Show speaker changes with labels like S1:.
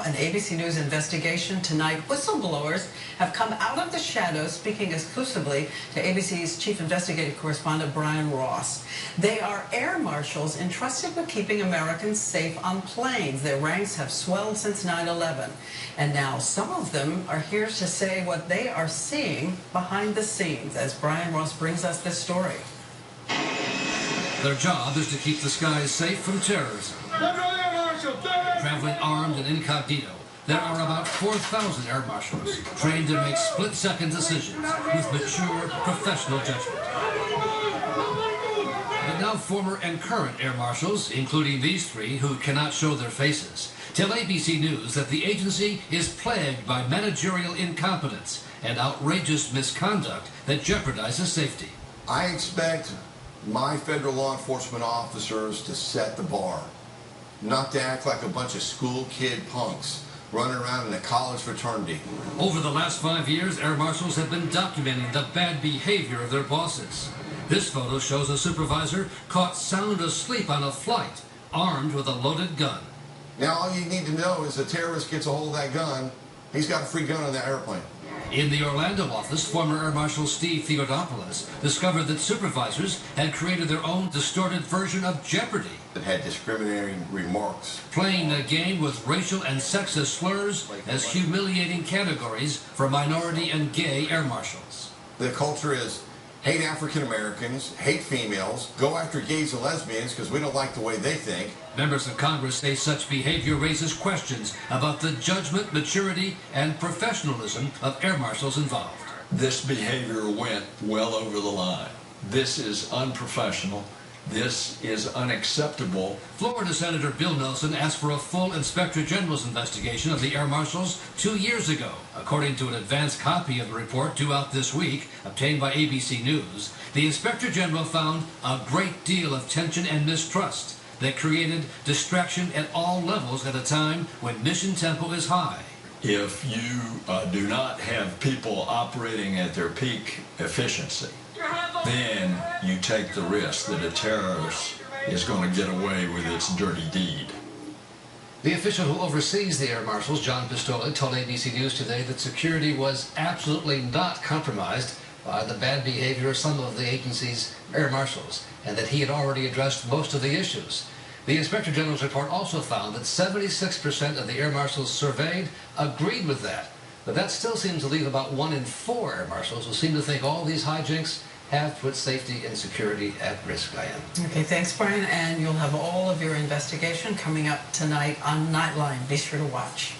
S1: an ABC News investigation tonight. Whistleblowers have come out of the shadows, speaking exclusively to ABC's chief investigative correspondent, Brian Ross. They are air marshals entrusted with keeping Americans safe on planes. Their ranks have swelled since 9/11. And now some of them are here to say what they are seeing behind the scenes, as Brian Ross brings us this story.
S2: Their job is to keep the skies safe from terrorism. Traveling armed and incognito, there are about 4,000 air marshals trained to make split-second decisions with mature, professional judgment. But now former and current air marshals, including these three who cannot show their faces, tell ABC News that the agency is plagued by managerial incompetence and outrageous misconduct that jeopardizes safety.
S3: I expect my federal law enforcement officers to set the bar, not to act like a bunch of school kid punks running around in a college fraternity.
S2: Over the last 5 years, air marshals have been documenting the bad behavior of their bosses. This photo shows a supervisor caught sound asleep on a flight, armed with a loaded gun.
S3: Now all you need to know is a terrorist gets a hold of that gun, he's got a free gun on that airplane.
S2: In the Orlando office, former Air Marshal Steve Theodopoulos discovered that supervisors had created their own distorted version of Jeopardy!
S3: It had discriminating remarks,
S2: Playing a game with racial and sexist slurs as humiliating categories for minority and gay air marshals.
S3: The culture is hate African Americans, hate females, go after gays and lesbians because we don't like the way they think.
S2: Members of Congress say such behavior raises questions about the judgment, maturity, and professionalism of air marshals involved.
S4: This behavior went well over the line. This is unprofessional. This is unacceptable.
S2: Florida Senator Bill Nelson asked for a full Inspector General's investigation of the air marshals 2 years ago. According to an advance copy of the report due out this week, obtained by ABC News, the Inspector General found a great deal of tension and mistrust that created distraction at all levels at a time when mission tempo is high.
S4: If you do not have people operating at their peak efficiency, then you take the risk that a terrorist is going to get away with its dirty deed.
S2: The official who oversees the air marshals, John Pistola, told ABC News today that security was absolutely not compromised by the bad behavior of some of the agency's air marshals, and that he had already addressed most of the issues. The Inspector General's report also found that 76% of the air marshals surveyed agreed with that. But that still seems to leave about 1 in 4 air marshals who seem to think all these hijinks have put safety and security at risk, Diane.
S1: Okay, thanks, Brian. And you'll have all of your investigation coming up tonight on Nightline. Be sure to watch.